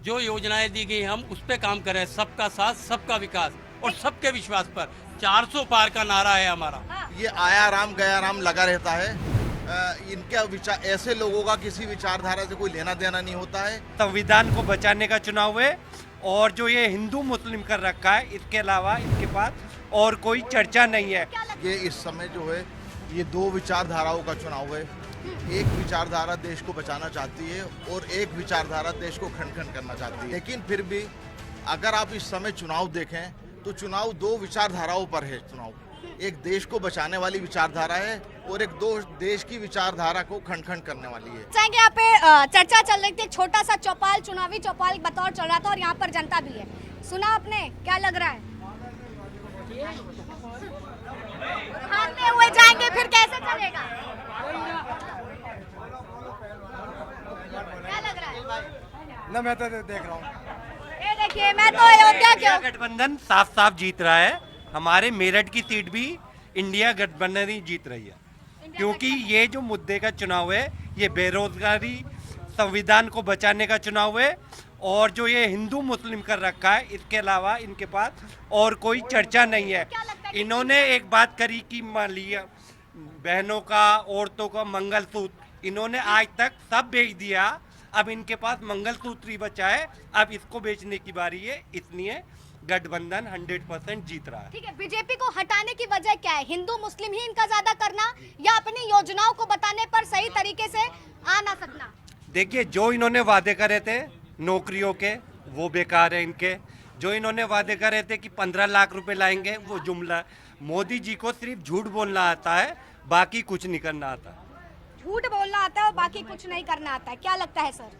जो योजनाएं दी गई हम उस पे काम करें, सबका साथ सबका विकास और सबके विश्वास पर। 400 पार का नारा है हमारा। ये आया राम गया राम लगा रहता है। इनका विचार, ऐसे लोगों का किसी विचारधारा से कोई लेना देना नहीं होता है। संविधान को बचाने का चुनाव है और जो ये हिंदू मुस्लिम कर रखा है, इसके अलावा इनके पास और कोई चर्चा नहीं है। ये इस समय जो है ये दो विचारधाराओं का चुनाव है। एक विचारधारा देश को बचाना चाहती है और एक विचारधारा देश को खंड खंड करना चाहती है। लेकिन फिर भी अगर आप इस समय चुनाव देखें तो चुनाव दो विचारधाराओं पर है। चुनाव एक देश को बचाने वाली विचारधारा है और एक दो देश की विचारधारा को खंड खंड करने वाली है। चाहेंगे यहाँ पे चर्चा चल रही थी, छोटा सा चौपाल, चुनावी चौपाल बतौर चल रहा था और यहाँ पर जनता भी है। सुना आपने, क्या लग रहा है? हारते हुए जाएंगे फिर कैसे चलेगा? क्या लग रहा है? ना मैं तो देख रहा हूँ। ये देखिए, मैं तो अयोध्या के इंडिया गठबंधन साफ साफ जीत रहा है। हमारे मेरठ की सीट भी इंडिया गठबंधन ही जीत रही है, क्योंकि ये जो मुद्दे का चुनाव है ये बेरोजगारी, संविधान को बचाने का चुनाव है और जो ये हिंदू मुस्लिम कर रखा है, इसके अलावा इनके पास और कोई चर्चा नहीं है। इन्होंने एक बात करी कि मान लिया बहनों का, औरतों का मंगलसूत्र, इन्होंने आज तक सब बेच दिया। अब इनके पास मंगलसूत्र ही बचा है, अब इसको बेचने की बारी है। इसलिए गठबंधन 100% जीत रहा है। ठीक है, बीजेपी को हटाने की वजह क्या है? हिंदू मुस्लिम ही इनका ज्यादा करना या अपनी योजनाओं को बताने पर सही तरीके से आ ना सकना? देखिए, जो इन्होंने वादे करे थे नौकरियों के, वो बेकार है इनके। जो इन्होंने वादे करे थे कि 15 लाख रुपए लाएंगे, वो जुमला। मोदी जी को सिर्फ झूठ बोलना आता है, बाकी कुछ नहीं करना आता। झूठ बोलना आता है और बाकी कुछ नहीं करना आता है, क्या लगता है सर?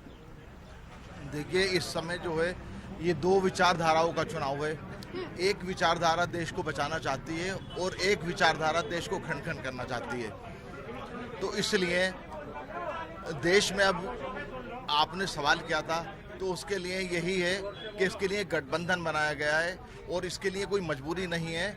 देखिए, इस समय जो है ये दो विचारधाराओं का चुनाव है। एक विचारधारा देश को बचाना चाहती है और एक विचारधारा देश को खंड खंड करना चाहती है। तो इसलिए देश में अब आपने सवाल किया था, तो उसके लिए यही है कि इसके लिए गठबंधन बनाया गया है और इसके लिए कोई मजबूरी नहीं है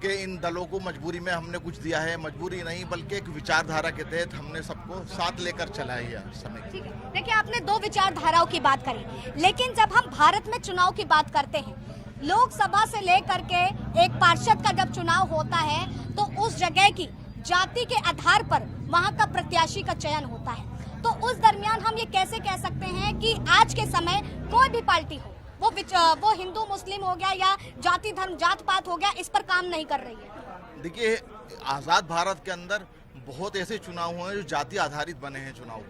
कि इन दलों को मजबूरी में हमने कुछ दिया है। मजबूरी नहीं, बल्कि एक विचारधारा के तहत हमने सबको साथ लेकर चला है समय। ठीक है, देखिए आपने दो विचारधाराओं की बात करी, लेकिन जब हम भारत में चुनाव की बात करते हैं, लोकसभा से लेकर के एक पार्षद का जब चुनाव होता है तो उस जगह की जाति के आधार पर वहां का प्रत्याशी का चयन होता है। तो उस दरमियान हम ये कैसे कह सकते हैं कि आज के समय कोई भी पार्टी हो, वो हिंदू मुस्लिम हो गया या जाति धर्म जात पात हो गया, इस पर काम नहीं कर रही है? देखिए, आज़ाद भारत के अंदर बहुत ऐसे चुनाव हुए हैं जो जाति आधारित बने हैं चुनाव।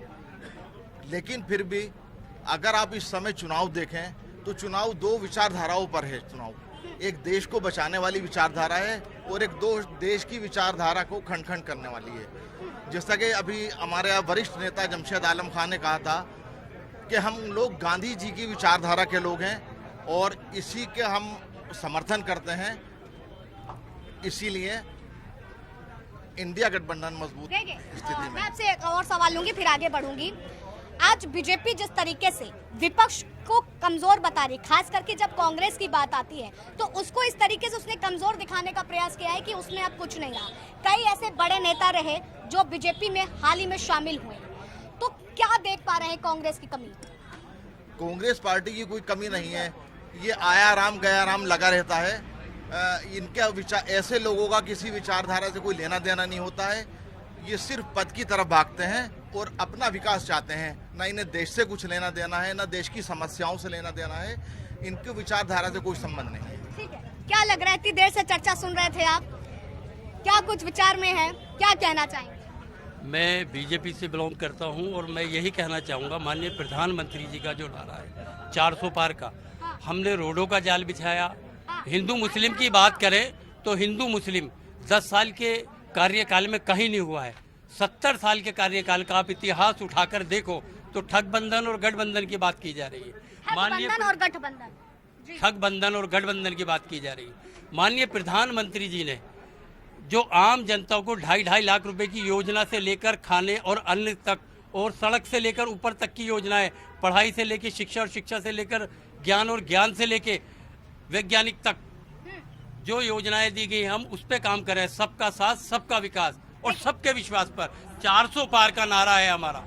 लेकिन फिर भी अगर आप इस समय चुनाव देखें तो चुनाव दो विचारधाराओं पर है। चुनाव एक देश को बचाने वाली विचारधारा है और एक दो देश की विचारधारा को खंड खंड करने वाली है। जैसा कि अभी हमारे वरिष्ठ नेता जमशेद आलम खान ने कहा था कि हम लोग गांधी जी की विचारधारा के लोग हैं और इसी के हम समर्थन करते हैं। इसीलिए इंडिया गठबंधन मजबूत स्थिति में। मैं आपसे एक और सवाल लूंगी फिर आगे बढ़ूंगी। आज बीजेपी जिस तरीके से विपक्ष को कमजोर बता रही, खास करके जब कांग्रेस की बात आती है तो उसको इस तरीके से उसने कमजोर दिखाने का प्रयास किया है कि उसमें अब कुछ नहीं रहा। कई ऐसे बड़े नेता रहे जो बीजेपी में हाल ही में शामिल हुए, तो क्या देख पा रहे हैं कांग्रेस की कमी? कांग्रेस पार्टी की कोई कमी नहीं है। ये आया राम गया राम लगा रहता है। इनका विचार, ऐसे लोगों का किसी विचारधारा से कोई लेना देना नहीं होता है। ये सिर्फ पद की तरफ भागते हैं और अपना विकास चाहते हैं। ना इन्हें देश से कुछ लेना देना है, ना देश की समस्याओं से लेना देना है। इनकी विचारधारा से कोई संबंध नहीं है। ठीक है, क्या लग रहा है, इतनी देर से चर्चा सुन रहे थे आप, क्या कुछ विचार में है, क्या कहना चाहेंगे? मैं बीजेपी से बिलोंग करता हूं और मैं यही कहना चाहूँगा, माननीय प्रधानमंत्री जी का जो नारा है 400 पार का, हमने रोडों का जाल बिछाया। हिंदू मुस्लिम की बात करें तो हिंदू मुस्लिम 10 साल के कार्यकाल में कहीं नहीं हुआ है। 70 साल के कार्यकाल का आप इतिहास उठाकर देखो तो ठगबंधन और गठबंधन की बात की जा रही है। ठगबंधन और गठबंधन, ठगबंधन और गठबंधन की बात की जा रही है। माननीय प्रधानमंत्री जी ने जो आम जनता को 2.5 लाख रुपए की योजना से लेकर खाने और अन्न तक और सड़क से लेकर ऊपर तक की योजनाएं, पढ़ाई से लेकर शिक्षा और शिक्षा से लेकर ज्ञान और ज्ञान से लेकर वैज्ञानिक तक जो योजनाएं दी गई हम उस पे काम करें, सबका साथ सबका विकास और सबके विश्वास पर। 400 पार का नारा है हमारा।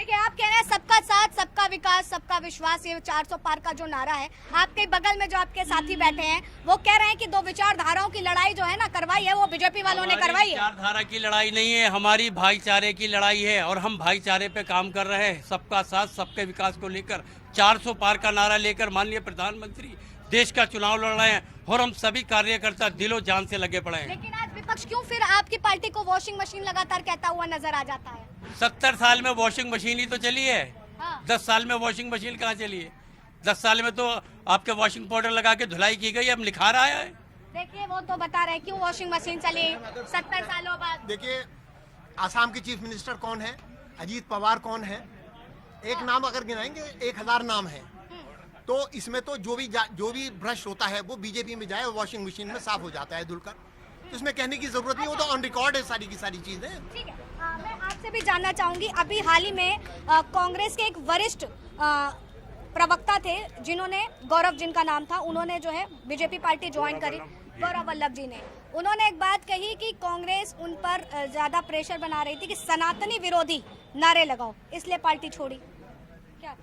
देखिए, आप कह रहे हैं सबका साथ, सबका विकास, सबका विश्वास, ये 400 पार का जो नारा है, आपके बगल में जो आपके साथी बैठे हैं वो कह रहे हैं कि दो विचारधाराओं की लड़ाई जो है ना करवाई है वो बीजेपी वालों ने करवाई है। विचारधारा की लड़ाई नहीं है, हमारी भाईचारे की लड़ाई है और हम भाईचारे पे काम कर रहे हैं। सबका साथ, सबके विकास को लेकर 400 पार का नारा लेकर माननीय प्रधानमंत्री देश का चुनाव लड़ रहे हैं और हम सभी कार्यकर्ता दिलो जान से लगे पड़े हैं। लेकिन आज विपक्ष क्यों फिर आपकी पार्टी को वॉशिंग मशीन लगातार कहता हुआ नजर आ जाता है? 70 साल में वॉशिंग मशीन ही तो चली है। हाँ। 10 साल में वॉशिंग मशीन कहाँ चली है? 10 साल में तो आपके वॉशिंग पाउडर लगा के धुलाई की गई, अब निखार आया है। देखिए, वो तो बता रहे हैं क्यों वॉशिंग मशीन चली 70 सालों बाद। देखिए, आसाम के चीफ मिनिस्टर कौन है, अजीत पवार कौन है, एक नाम अगर गिनाएंगे 1000 नाम है। तो इसमें तो जो भी भ्रष्ट होता है वो बीजेपी में जाए, वॉशिंग मशीन में साफ हो जाता है धुलकर। तो इसमें कहने की जरूरत नहीं, वो तो ऑन रिकॉर्ड है सारी की सारी चीजें। ठीक है, मैं आपसे भी जानना चाहूंगी, अभी हाल ही में कांग्रेस के एक वरिष्ठ प्रवक्ता थे जिन्होंने, गौरव जिनका नाम था, उन्होंने जो है बीजेपी पार्टी ज्वाइन करी, गौरव वल्लभ जी ने। उन्होंने एक बात कही कि कांग्रेस उन पर ज्यादा प्रेशर बना रही थी कि सनातनी विरोधी नारे लगाओ, इसलिए पार्टी छोड़ी। क्या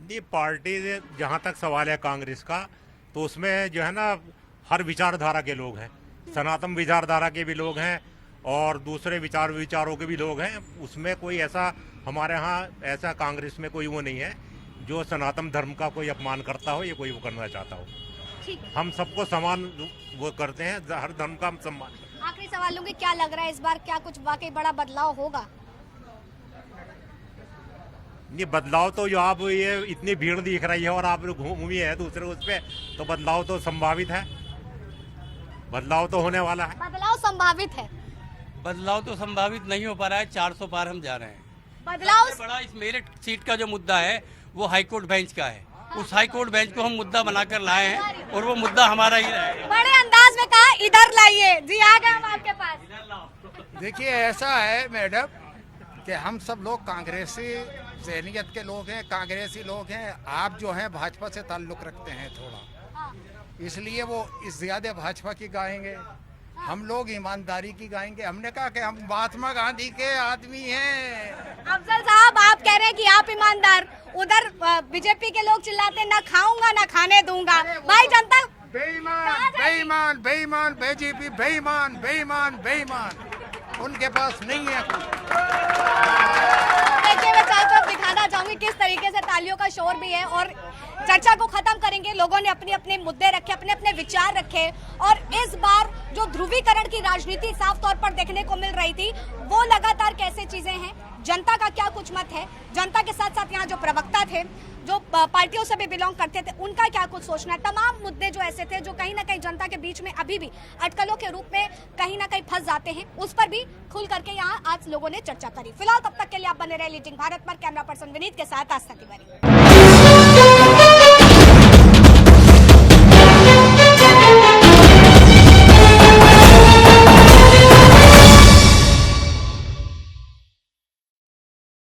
ये पार्टी जहाँ तक सवाल है कांग्रेस का, तो उसमें जो है ना हर विचारधारा के लोग हैं, सनातन विचारधारा के भी लोग हैं और दूसरे विचारों के भी लोग हैं। उसमें कोई ऐसा हमारे यहाँ ऐसा कांग्रेस में कोई वो नहीं है जो सनातन धर्म का कोई अपमान करता हो या कोई वो करना चाहता हो। ठीक है, हम सबको समान वो करते हैं, हर धर्म का हम सम्मान। आखिरी सवाल लूंगी, क्या लग रहा है इस बार क्या कुछ वाकई बड़ा बदलाव होगा? ये बदलाव तो जो आप ये इतनी भीड़ दिख रही है और आप घूमी है दूसरे उस पे, तो बदलाव तो संभावित है, बदलाव तो होने वाला है। बदलाव संभावित है। बदलाव तो संभावित नहीं हो पा रहा है, 400 पार हम जा रहे हैं। बदलाव सबसे बड़ा इस मेरठ सीट का जो मुद्दा है वो हाईकोर्ट बेंच का है। उस हाईकोर्ट बेंच को हम मुद्दा बनाकर लाए हैं और वो मुद्दा हमारा ही रहेगा। बड़े अंदाज में कहा, इधर लाइए जी, आ गए हम आपके पास। देखिए, ऐसा है मैडम कि हम सब लोग कांग्रेसी जहनियत के लोग हैं, कांग्रेसी लोग हैं। आप जो हैं भाजपा से ताल्लुक रखते हैं थोड़ा, इसलिए वो इस ज्यादा भाजपा की गाएंगे, हम लोग ईमानदारी की गाएंगे। हमने कहा कि हम महात्मा गांधी के आदमी हैं। अफजल साहब, आप कह रहे हैं कि आप ईमानदार, उधर बीजेपी के लोग चिल्लाते ना खाऊंगा ना खाने दूंगा। भाई जनता बेईमान बेईमान बेईमान, बीजेपी बेईमान बेईमान बेईमान, उनके पास नहीं है कुछ। देखिए, मैं चाहता दिखाना चाहूंगी किस तरीके से तालियों का शोर भी है और चर्चा को खत्म करेंगे। लोगों ने अपने अपने मुद्दे रखे, अपने अपने विचार रखे और इस बार जो ध्रुवीकरण की राजनीति साफ तौर पर देखने को मिल रही थी, वो लगातार कैसे चीजें हैं, जनता का क्या कुछ मत है, जनता के साथ साथ यहाँ जो प्रवक्ता थे, जो पार्टियों से भी बिलोंग करते थे, उनका क्या कुछ सोचना है। तमाम मुद्दे जो ऐसे थे जो कहीं ना कहीं जनता के बीच में अभी भी अटकलों के रूप में कहीं ना कहीं फंस जाते हैं, उस पर भी खुल करके यहाँ आज लोगों ने चर्चा करी। फिलहाल तब तक के लिए आप बने रहे लीडिंग भारत पर। कैमरा पर्सन विनीत के साथ आस्था तिवारी।